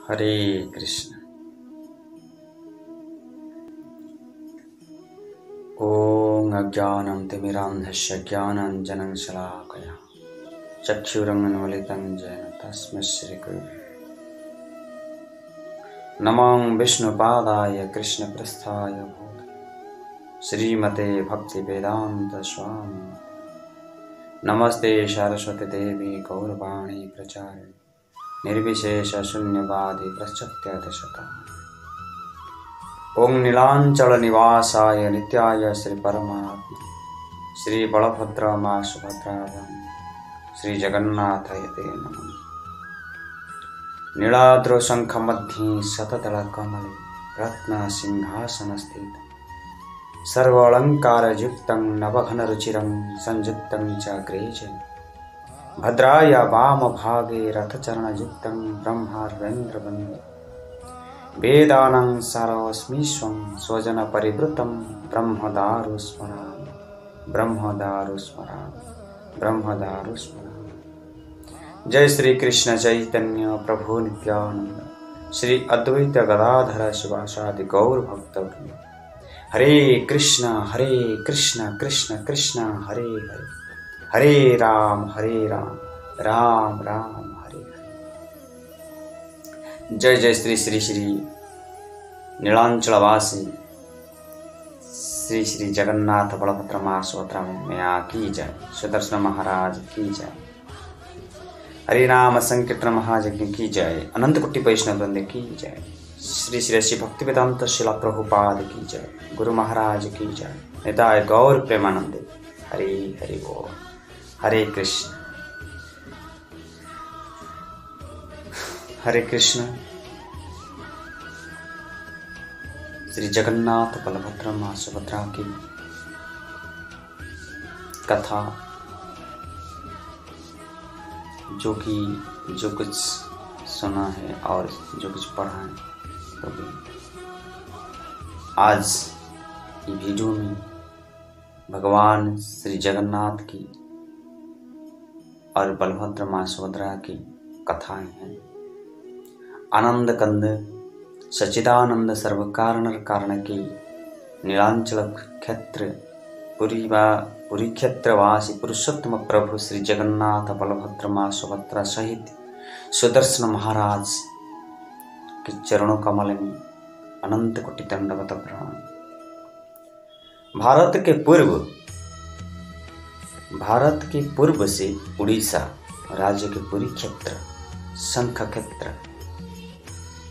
हरे कृष्ण। ॐ अज्ञानं तिमिरान्धस्य ज्ञानाञ्जनं शलाकया चक्षुरुन्मीलितं येन तस्मै श्रीगुरवे नमो विष्णुपादाय कृष्णप्रस्थाय भूतले श्रीमते भक्तिवेदान्त स्वामी नमस्ते सरस्वती देवी गौरवाणी प्रचारिणे निर्विशेष शून्यवादी प्रश्चात्यदेशता। ओं नीलांचल निवासाय नित्याय श्री परमात्मा श्री बलभद्र मां सुभद्राभ्यां श्री जगन्नाथाय ते नमः। नीलाद्र शंख मध्ये शतदल कमले रत्न सिंहासन स्थित सर्वालंकार युक्तं नवघन रुचिरं संयुक्तं च अग्रेजे भद्राय वाम भागे रथचरण युक्तं ब्रह्मार्वेन्द्र वन्दे वेदानां सारस्मीश्वं स्वजन परिवृतं ब्रह्मदारु स्मरामि जय श्री कृष्ण चैतन्य प्रभु नित्यानंद श्री अद्वैत गदाधर शिवासादि गौर भक्तवृंद। हरे कृष्ण कृष्ण कृष्ण हरे हरे हरे राम राम राम हरे हरे। जय जय श्री श्री श्री नीलांचलवासी श्री श्री जगन्नाथ बलभद्र मां सुभद्रा मैया की जय। सुदर्शन महाराज की जय। हरिनाम संकीर्तन महायज्ञ की जय। अनंत कोटि वैष्णव वृंद की जय। श्री श्री श्री भक्तिवेदांत शिला प्रभुपाद की जय। गुरु महाराज की जय। निताय गौर प्रेमानंदे। हरि हरि बोल। हरे कृष्ण हरे कृष्ण। श्री जगन्नाथ बलभद्र मां सुभद्रा की कथा जो कुछ सुना है और जो कुछ पढ़ा है तो भी आज की वीडियो में भगवान श्री जगन्नाथ की और बलभद्र मां सुभद्रा की कथाएं हैं। आनंद कंद सच्चिदानंद सर्व कारण कारण की नीलांचल क्षेत्र पुरी क्षेत्रवासी पुरुषोत्तम प्रभु श्री जगन्नाथ बलभद्र मां सुभद्रा सहित सुदर्शन महाराज के चरणों कमल में अनंत कोटि दंडवत प्रणाम। भारत के पूर्व से उड़ीसा राज्य के पुरी क्षेत्र शंख क्षेत्र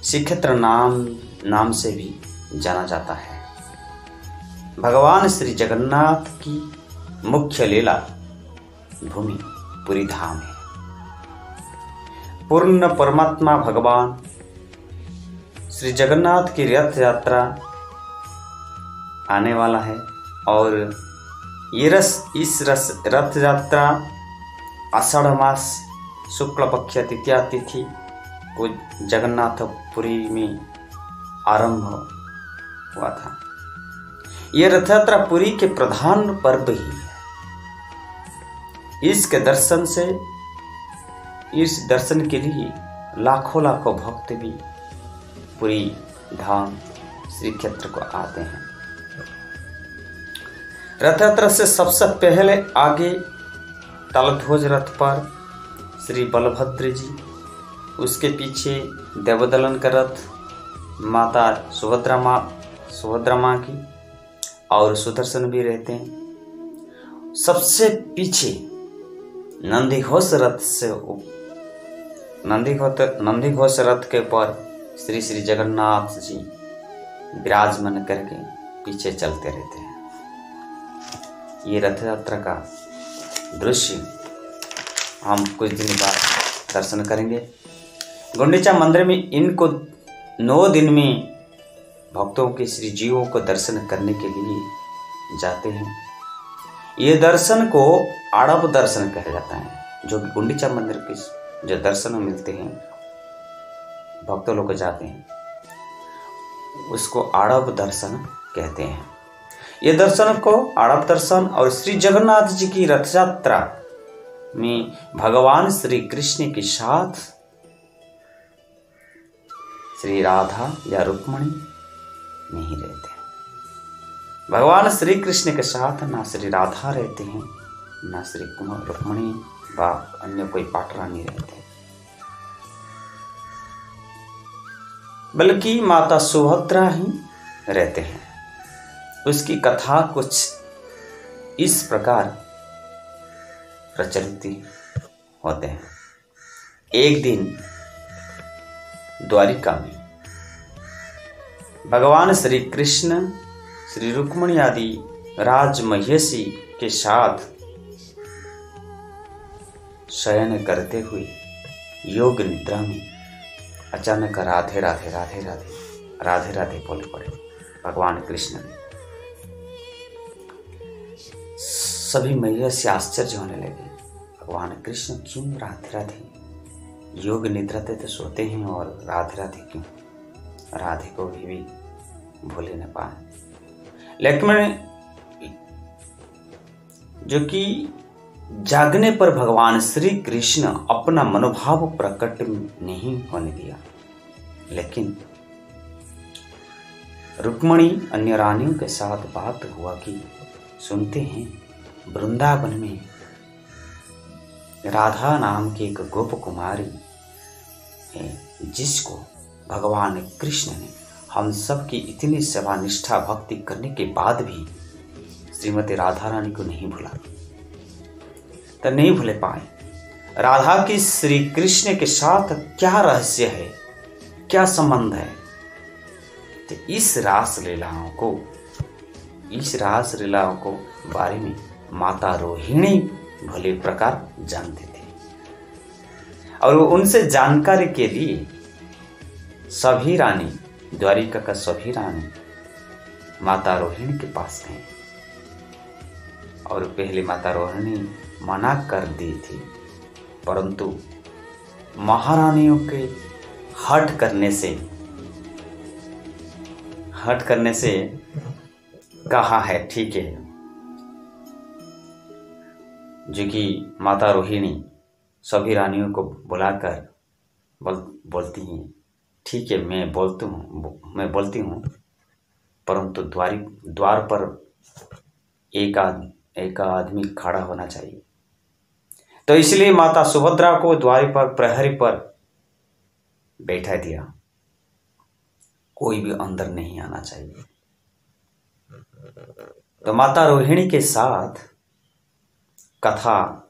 श्रीक्षेत्र नाम से भी जाना जाता है। भगवान श्री जगन्नाथ की मुख्य लीला भूमि पुरी धाम है। पूर्ण परमात्मा भगवान श्री जगन्नाथ की रथ यात्रा आने वाला है और इस रथ यात्रा आषाढ़ मास शुक्ल पक्ष तृतीया तिथि को जगन्नाथपुरी में आरंभ हुआ था। यह रथ यात्रा पुरी के प्रधान पर्व ही है। इस दर्शन के लिए लाखों भक्त भी पुरी धाम श्री क्षेत्र को आते हैं। रथ यात्रा से सबसे पहले आगे तालध्वज रथ पर श्री बलभद्र जी, उसके पीछे देवदलन का रथ माता सुभद्रा माँ की और सुदर्शन भी रहते हैं। सबसे पीछे नंदीघोष रथ के ऊपर श्री श्री जगन्नाथ जी विराजमान करके पीछे चलते रहते हैं। ये रथ यात्रा का दृश्य हम कुछ दिन बाद दर्शन करेंगे। गुंडीचा मंदिर में इनको 9 दिन में भक्तों के श्री जीवों को दर्शन करने के लिए जाते हैं। ये दर्शन को आड़प दर्शन कहा जाता है, जो कि गुंडीचा मंदिर के जो दर्शन मिलते हैं भक्तों लोग जाते हैं उसको आड़प दर्शन कहते हैं। ये दर्शन को आड़प दर्शन और श्री जगन्नाथ जी की रथ यात्रा में भगवान श्री कृष्ण के साथ श्री राधा या रुक्मणी नहीं रहते। भगवान श्री कृष्ण के साथ ना श्री राधा रहते हैं, ना श्री रुक्मणी व अन्य कोई पाटरानी रहते, बल्कि माता सुभद्रा ही रहते हैं। उसकी कथा कुछ इस प्रकार प्रचलित होते हैं। एक दिन द्वारिका में भगवान श्री कृष्ण श्री रुक्मणी आदि राजमहेशी के साथ शयन करते हुए योग निद्रा में अचानक राधे राधे राधे राधे राधे राधे बोल पड़े भगवान कृष्ण ने। सभी मैया से आश्चर्य होने लगे, भगवान कृष्ण क्यों राधे राधे, योग निद्रा तो सोते हैं और राधे राधे क्यों? राधे को भी भूल न पाए। लेकिन जो कि जागने पर भगवान श्री कृष्ण अपना मनोभाव प्रकट नहीं होने दिया, लेकिन रुक्मणी अन्य रानियों के साथ बात हुआ कि सुनते हैं वृंदावन में राधा नाम की एक गोप कुमारी है, जिसको भगवान कृष्ण ने हम सब की इतनी सेवा निष्ठा भक्ति करने के बाद भी श्रीमती राधा रानी को नहीं भूला, तो नहीं भूले पाए। राधा की श्री कृष्ण के साथ क्या रहस्य है, क्या संबंध है? तो इस रास लीलाओं को बारे में माता रोहिणी भले प्रकार जानते थे, और उनसे जानकारी के लिए सभी रानी, द्वारिका का सभी रानी माता रोहिणी के पास गए। और पहले माता रोहिणी मना कर दी थी, परंतु महारानियों के हट करने से कहा है ठीक है, जो कि माता रोहिणी सभी रानियों को बुलाकर बोलती हैं, ठीक है मैं बोलती हूँ, परंतु द्वार पर एक आदमी खड़ा होना चाहिए। तो इसलिए माता सुभद्रा को द्वार पर प्रहरी पर बैठा दिया, कोई भी अंदर नहीं आना चाहिए। तो माता रोहिणी के साथ कथा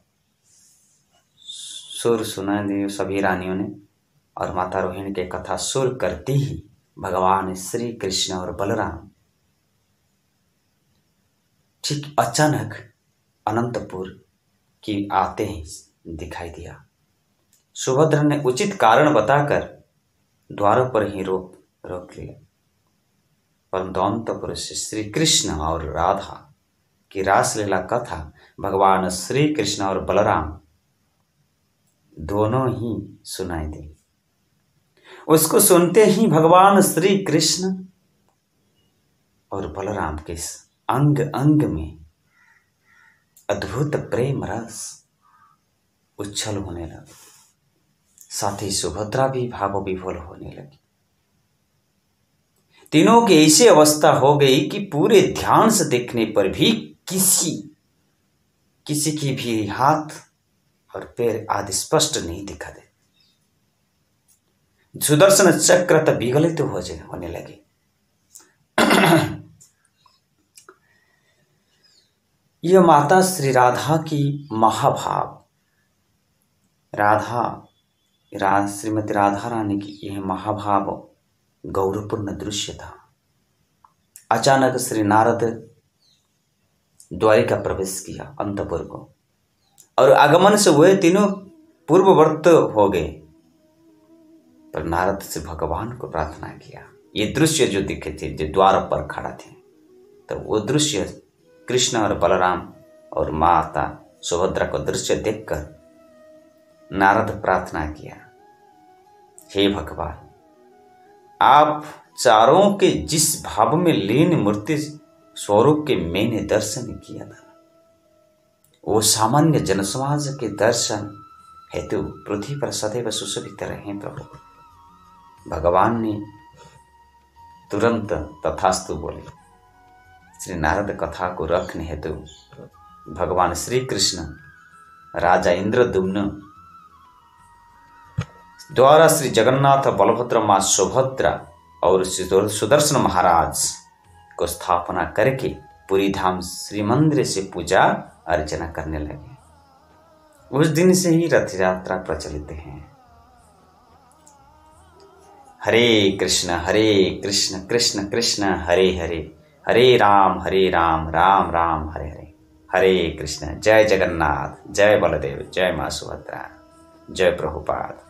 सुर सुना दी सभी रानियों ने, और माता रोहिणी के कथा सुर करते ही भगवान श्री कृष्ण और बलराम ठीक अचानक अनंतपुर की आते ही दिखाई दिया। सुभद्रा ने उचित कारण बताकर द्वारों पर ही रोक लिया, परंतु अनंतपुर से श्री कृष्ण और राधा की रासलीला कथा भगवान श्री कृष्ण और बलराम दोनों ही सुनाई दी। उसको सुनते ही भगवान श्री कृष्ण और बलराम के अंग अंग में अद्भुत प्रेम रस उच्छल होने लगा, साथ ही सुभद्रा भी भाव विभोर होने लगी। तीनों की ऐसी अवस्था हो गई कि पूरे ध्यान से देखने पर भी किसी की भी हाथ और पैर आदि स्पष्ट नहीं दिखा दे। सुदर्शन चक्र तो विगलित होने लगे। यह माता श्री राधा की महाभाव श्रीमती राधा रानी की यह महाभाव गौरवपूर्ण दृश्य था। अचानक श्री नारद द्वारिका प्रवेश किया अंतपुर को, और आगमन से वह तीनों पूर्ववर्त हो गए। पर नारद से भगवान को प्रार्थना किया। ये दृश्य जो दिखे थे, जो द्वार पर खड़ा थे, तो वो दृश्य कृष्ण और बलराम और माता सुभद्रा को दृश्य देखकर नारद प्रार्थना किया, हे भगवान, आप चारों के जिस भाव में लीन मूर्ति स्वरूप के मैंने दर्शन किया था, वो सामान्य जनसमाज के दर्शन हेतु पृथ्वी पर सदैव सुशोभित रहे प्रभु। भगवान ने तुरंत तथास्तु बोले। श्री नारद कथा को रखने हेतु भगवान श्री कृष्ण राजा इंद्रद्युम्न द्वारा श्री जगन्नाथ, बलभद्र, मां सुभद्रा और श्री सुदर्शन महाराज को स्थापना करके पुरी धाम श्री मंदिर से पूजा अर्चना करने लगे। उस दिन से ही रथ यात्रा प्रचलित है। हरे कृष्ण कृष्ण कृष्ण हरे हरे, हरे राम राम राम हरे हरे। हरे कृष्ण। जय जगन्नाथ, जय बलदेव, जय मां सुभद्रा, जय प्रभुपाद।